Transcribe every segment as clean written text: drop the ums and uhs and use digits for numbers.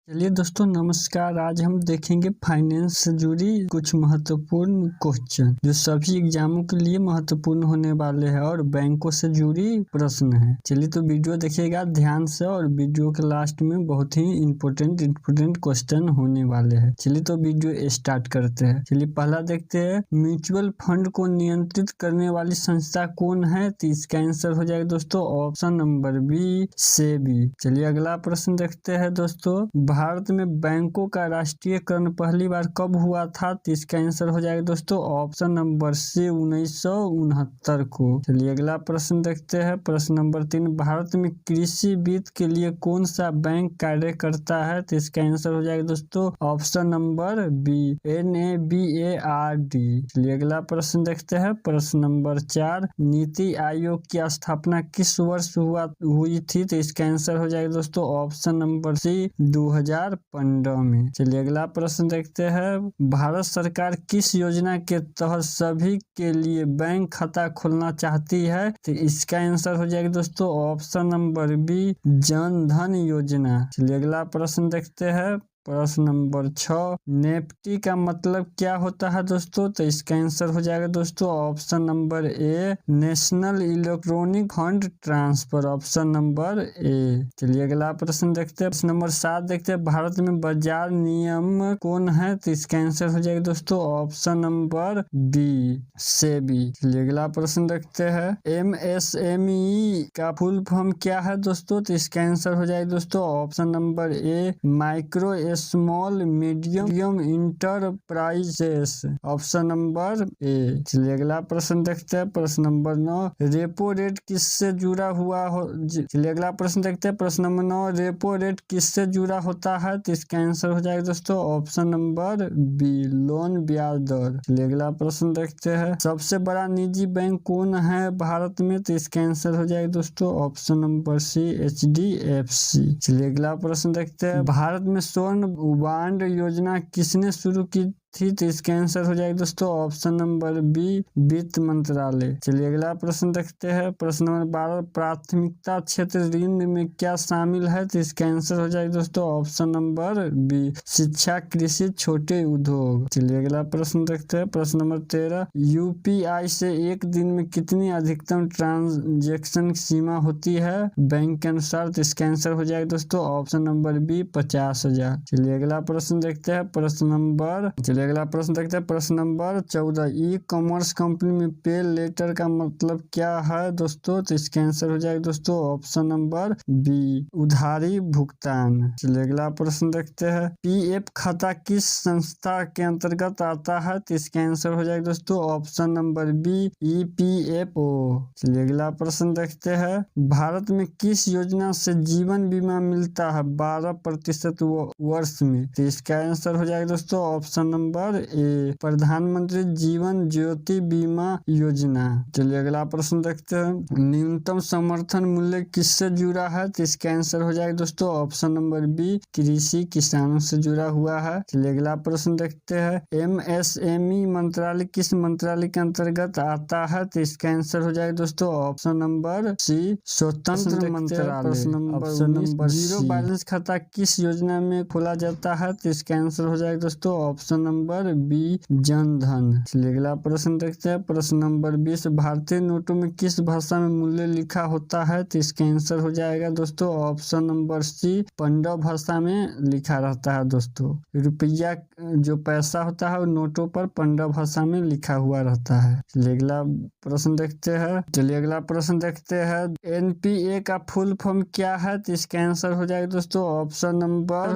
चलिए दोस्तों नमस्कार। आज हम देखेंगे फाइनेंस से जुड़ी कुछ महत्वपूर्ण क्वेश्चन जो सभी एग्जामों के लिए महत्वपूर्ण होने वाले हैं और बैंकों से जुड़ी प्रश्न है। चलिए तो वीडियो देखिएगा ध्यान से और वीडियो के लास्ट में बहुत ही इम्पोर्टेंट क्वेश्चन होने वाले हैं। चलिए तो वीडियो स्टार्ट करते हैं। चलिए पहला देखते हैं, म्यूचुअल फंड को नियंत्रित करने वाली संस्था कौन है? तो इसका आंसर हो जाएगा दोस्तों ऑप्शन नंबर बी, सेबी। चलिए अगला प्रश्न देखते हैं दोस्तों, भारत में बैंकों का राष्ट्रीयकरण पहली बार कब हुआ था? तो इसका आंसर हो जाएगा दोस्तों ऑप्शन नंबर सी, 1969 को। चलिए अगला प्रश्न देखते हैं, प्रश्न नंबर 3, भारत में कृषि वित्त के लिए कौन सा बैंक कार्य करता है? तो इसका आंसर हो जाएगा दोस्तों ऑप्शन नंबर बी, NABARD। चलिए अगला प्रश्न देखते हैं, प्रश्न नंबर 4, नीति आयोग की स्थापना किस वर्ष हुई थी? तो इसका आंसर हो जाएगा दोस्तों ऑप्शन नंबर सी, 2015 में। चलिए अगला प्रश्न देखते हैं, भारत सरकार किस योजना के तहत सभी के लिए बैंक खाता खोलना चाहती है? तो इसका आंसर हो जाएगा दोस्तों option number B, Jan Dhan योजना। चलिए अगला प्रश्न देखते हैं, प्रश्न नंबर 6, नेफ्टी का मतलब क्या होता है दोस्तों? तो इसका आंसर हो जाएगा दोस्तों option number A, national electronic fund transfer, option number A. चलिए अगला प्रश्न देखते हैं, प्रश्न नंबर 7 देखते हैं, भारत में बाजार नियम कौन है? तो इसका आंसर हो जाएगा दोस्तों ऑप्शन नंबर बी, सेबी। चलिए अगला प्रश्न देखते हैं, MSME का फुल फॉर्म क्या है दोस्तों? तो इसका आंसर हो जाएगा दोस्तों option number A, micro small medium enterprises, option number A. चलिए अगला प्रश्न देखते हैं, प्रश्न नंबर 9, रेपो रेट किससे जुड़ा हुआ हो? चलिए अगला प्रश्न देखते हैं, प्रश्न नंबर 9, रेपो रेट किससे जुड़ा होता है? तो इसका आंसर हो जाएगा दोस्तों ऑप्शन नंबर बी, लोन ब्याज दर। चलिए अगला प्रश्न देखते हैं, सबसे बड़ा निजी बैंक कौन है भारत में? तो इसका आंसर हो जाएगा दोस्तों ऑप्शन नंबर सी, HDFC। चलिए अगला प्रश्न देखते हैं, भारत में स्वर्ण बॉन्ड योजना किसने शुरू की थी? तो इसका आंसर हो जाएगा दोस्तों ऑप्शन नंबर बी, वित्त मंत्रालय। चलिए अगला प्रश्न देखते हैं, प्रश्न नंबर 12, प्राथमिकता क्षेत्र ऋण में क्या शामिल है? तो इसका आंसर हो जाएगा दोस्तों ऑप्शन नंबर बी, शिक्षा, कृषि, छोटे उद्योग। चलिए अगला प्रश्न देखते हैं, प्रश्न नंबर 13, UPI से एक दिन में कितनी अधिकतम ट्रांजेक्शन सीमा होती है बैंक के अनुसार? तो इसका आंसर हो जाएगा दोस्तों ऑप्शन नंबर बी, 50,000। चलिए अगला प्रश्न देखते हैं, प्रश्न नंबर 14, ई कॉमर्स कंपनी में पे लेटर का मतलब क्या है दोस्तों? तो इसका आंसर हो जाएगा दोस्तों ऑप्शन नंबर बी, उधारी भुगतान। चलिए अगला प्रश्न देखते हैं, PF खाता किस संस्था के अंतर्गत आता है? तो इसका आंसर हो जाएगा दोस्तों ऑप्शन नंबर बी, EPFO। चलिए अगला प्रश्न देखते हैं, भारत में किस योजना से जीवन बीमा मिलता है 12% वर्ष में? तो इसका आंसर हो जाएगा दोस्तों ऑप्शन नंबर ए, प्रधानमंत्री जीवन ज्योति बीमा योजना। चलिए अगला प्रश्न देखते हैं, न्यूनतम समर्थन मूल्य किससे जुड़ा है? तो इसका आंसर हो जाएगा दोस्तों ऑप्शन नंबर बी, कृषि किसानों से जुड़ा हुआ है। चलिए अगला प्रश्न देखते हैं, MSME मंत्रालय किस मंत्रालय के अंतर्गत आता है? तो इसका आंसर हो जाएगा दोस्तों ऑप्शन नंबर सी, स्वतंत्र मंत्रालय। प्रश्न नंबर जीरो बैलेंस खाता किस योजना में खोला जाता है? तो इसका आंसर हो जाएगा दोस्तों option number B, Jan Dhan. चलिए अगला प्रश्न देखते हैं, प्रश्न नंबर 20, भारतीय नोटों में किस भाषा में मूल्य लिखा होता है? तो इसका आंसर हो जाएगा दोस्तों ऑप्शन नंबर सी, पंडव भाषा में लिखा रहता है दोस्तों। रुपया जो पैसा होता है वो नोटों पर पंडव भाषा में लिखा हुआ रहता है। चलिए अगला प्रश्न देखते हैं, NPA का फुल फॉर्म क्या है? तो इसका आंसर हो जाएगा दोस्तों ऑप्शन नंबर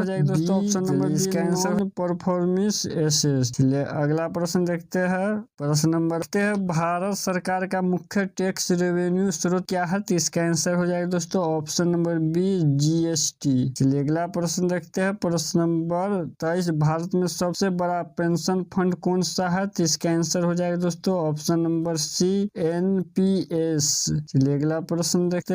बी, इसका आंसर परफॉर्मेंस एसेस। चलिए अगला प्रश्न देखते हैं, प्रश्न नंबर भारत सरकार का मुख्य टैक्स रेवेन्यू स्रोत क्या है? तो इसका आंसर हो जाएगा दोस्तों ऑप्शन नंबर बी, GST। चलिए अगला प्रश्न देखते हैं, प्रश्न नंबर 23, भारत में सबसे बड़ा पेंशन फंड कौन सा है? तो इसका आंसर हो जाएगा दोस्तों ऑप्शन नंबर सी, NPS। चलिए अगला प्रश्न देखते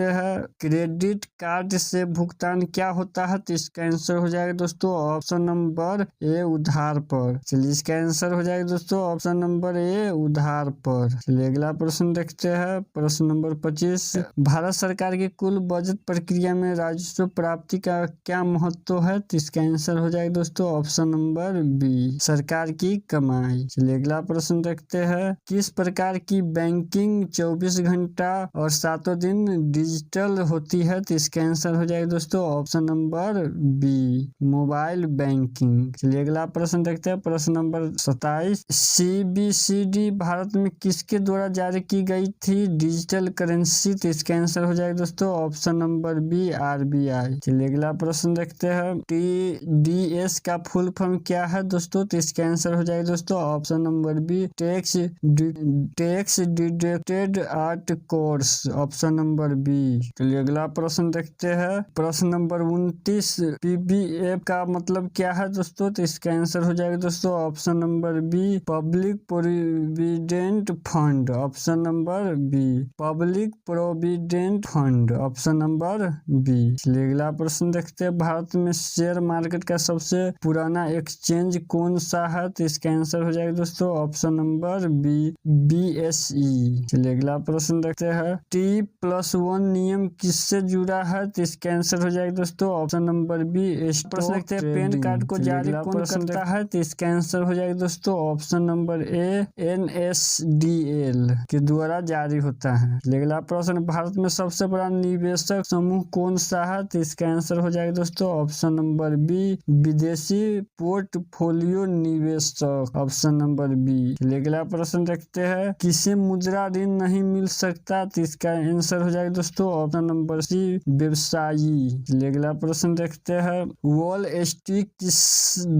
हैं, क्रेडिट कार्ड से भुगतान क्या होता है? तो इसका आंसर हो जाएगा दोस्तों ऑप्शन नंबर नंबर ए उधार पर। चलिए इसका आंसर हो जाएगा दोस्तों ऑप्शन नंबर ए उधार पर। चलिए अगला प्रश्न देखते हैं, प्रश्न नंबर 25। भारत सरकार की कुल बजट प्रक्रिया में राजस्व प्राप्ति का क्या महत्व है? तो इसका आंसर हो जाएगा दोस्तों ऑप्शन नंबर बी सरकार की कमाई। चलिए अगला प्रश्न देखते हैं, किस प्रकार की बैंकिंग 24 घंटा और 7 दिन डिजिटल होती है? तो इसका आंसर हो जाएगा दोस्तों option number B mobile banking. चलिए अगला प्रश्न देखते हैं, प्रश्न नंबर 27। CBCD भारत में किसके द्वारा जारी की गई थी डिजिटल करेंसी? तो इसका आंसर हो जाएगा दोस्तों ऑप्शन नंबर बी RBI। चलिए अगला प्रश्न देखते हैं, TDS का फुल फॉर्म क्या है दोस्तों? तो इसका आंसर हो जाएगा दोस्तों option number B tax deducted at source, option number B. चलिए अगला प्रश्न देखते हैं, प्रश्न नंबर 29। PPF का मतलब क्या है दोस्तों? तो इसका आंसर हो जाएगा दोस्तों option number B public provident fund, option number B public provident fund, option number B. चलिए अगला प्रश्न देखते हैं, भारत में शेयर मार्केट का सबसे पुराना एक्सचेंज कौन सा है? तो इसका आंसर हो जाएगा दोस्तों ऑप्शन नंबर बी BSE। चलिए अगला प्रश्न देखते हैं, T+1 नियम किससे जुड़ा है? तो इसका आंसर हो जाएगा दोस्तों ऑप्शन नंबर बी प्रश्न देखते हैं, पैन कार्ड को जारी कौन करता है? तो इसका आंसर हो जाएगा दोस्तों ऑप्शन नंबर ए NSDL के द्वारा जारी होता है। अगला प्रश्न, भारत में सबसे बड़ा निवेशक समूह कौन सा है? तो इसका आंसर हो जाएगा दोस्तों ऑप्शन नंबर बी विदेशी पोर्टफोलियो निवेशक, ऑप्शन नंबर बी। अगला प्रश्न देखते हैं, किसे मुद्रा ऋण नहीं मिल सकता? तो इसका आंसर हो जाएगा दोस्तों ऑप्शन नंबर सी व्यवसायी। अगला प्रश्न देखते हैं, वॉल स्ट्रीट किस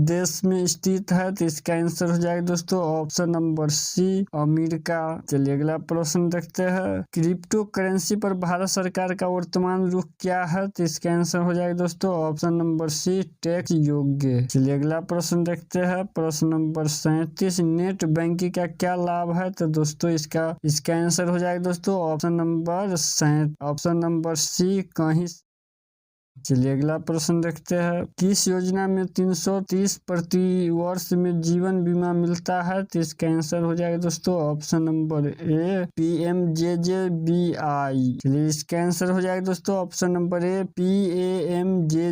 देश में स्थित है? तो इसका आंसर हो जाएगा दोस्तों ऑप्शन नंबर सी अमेरिका। चलिए अगला प्रश्न देखते हैं, क्रिप्टो करेंसी पर भारत सरकार का वर्तमान रुख क्या है? तो इसका आंसर हो जाएगा दोस्तों ऑप्शन नंबर सी टैक्स योग्य। चलिए अगला प्रश्न देखते हैं, प्रश्न नंबर 37। नेट बैंकिंग का क्या लाभ है? तो दोस्तों इसका आंसर हो जाएगा दोस्तों ऑप्शन नंबर सी कहीं। चलिए अगला प्रश्न देखते हैं, किस योजना में 330 प्रति वर्ष में जीवन बीमा मिलता है? तो इसका आंसर हो जाएगा दोस्तों ऑप्शन नंबर ए PMJJBI। चलिए इसका आंसर हो जाएगा दोस्तों option number A PAMJJBY,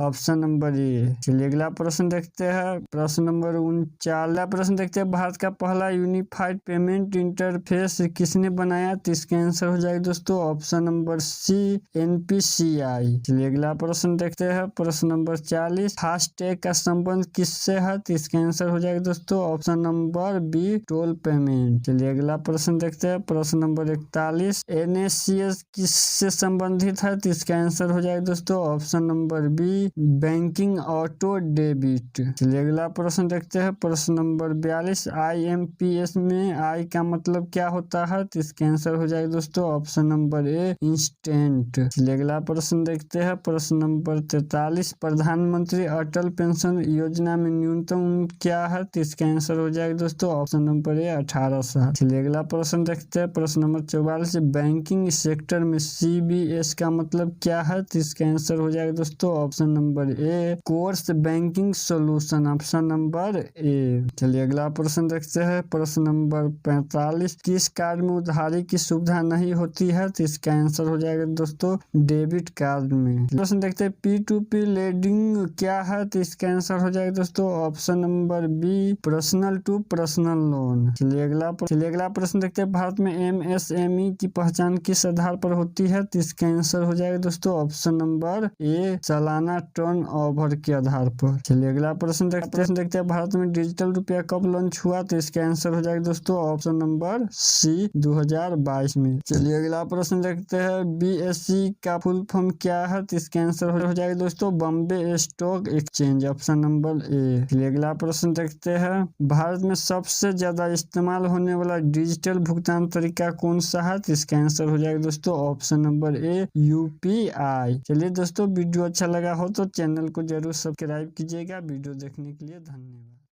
option number A. चलिए अगला प्रश्न देखते हैं, प्रश्न नंबर 39। प्रश्न देखते हैं, भारत का पहला यूनिफाइड पेमेंट इंटरफेस किसने बनाया? तो इसका आंसर हो जाएगा दोस्तों ऑप्शन नंबर सी NPCI। चलिए अगला प्रश्न देखते हैं, प्रश्न नंबर 40। फास्टैग का संबंध किससे है? तो इसका आंसर हो जाएगा दोस्तों option number B toll payment. चलिए अगला प्रश्न देखते हैं, प्रश्न नंबर 41। NACS किससे संबंधित है? तो इसका आंसर हो जाएगा दोस्तों option number B banking auto debit. चलिए अगला प्रश्न देखते हैं, प्रश्न नंबर 42। IMPS में आई का मतलब क्या होता है? तो इसका आंसर हो जाएगा दोस्तों ऑप्शन नंबर ए इंस्टेंट। चलिए अगला प्रश्न देखते हैं, प्रश्न नंबर 43। प्रधानमंत्री अटल पेंशन योजना में न्यूनतम उम्र क्या है? तो इसका आंसर हो जाएगा दोस्तों ऑप्शन नंबर ए 18 साल। चलिए अगला प्रश्न देखते हैं, प्रश्न नंबर 44। बैंकिंग सेक्टर में CBS का मतलब क्या है? तो इसका आंसर हो जाएगा दोस्तों option number A course banking solution, option number A. चलिए अगला प्रश्न देखते हैं, प्रश्न नंबर 45। किस कार्ड में उधारी की सुविधा नहीं होती है? तो इसका आंसर हो जाएगा दोस्तों डेबिट कार्ड में। प्रश्न देखते हैं, P2P लेंडिंग क्या है? तो इसका आंसर हो जाएगा दोस्तों option number B personal to personal loan. चलिए अगला प्रश्न देखते हैं, भारत में MSME की पहचान किस आधार पर होती है? तो इसका आंसर हो जाएगा दोस्तों ऑप्शन नंबर ए सालाना टर्न ओवर के आधार पर। चलिए अगला प्रश्न देखते हैं, भारत में डिजिटल रुपया कब लॉन्च हुआ? तो इसका आंसर हो जाएगा दोस्तों ऑप्शन नंबर सी 2022 में। चलिए अगला प्रश्न देखते हैं, BSE का फुल फॉर्म क्या है? तो इसका आंसर हो जाएगा दोस्तों Bombay stock exchange, option number A. चलिए अगला प्रश्न देखते हैं, भारत में सबसे ज्यादा इस्तेमाल होने वाला डिजिटल भुगतान तरीका कौन सा है? तो इसका आंसर हो जाएगा दोस्तों ऑप्शन नंबर ए UPI। चलिए दोस्तों, वीडियो अच्छा लगा हो तो चैनल को जरूर सब्सक्राइब कीजिएगा। वीडियो देखने के लिए धन्यवाद।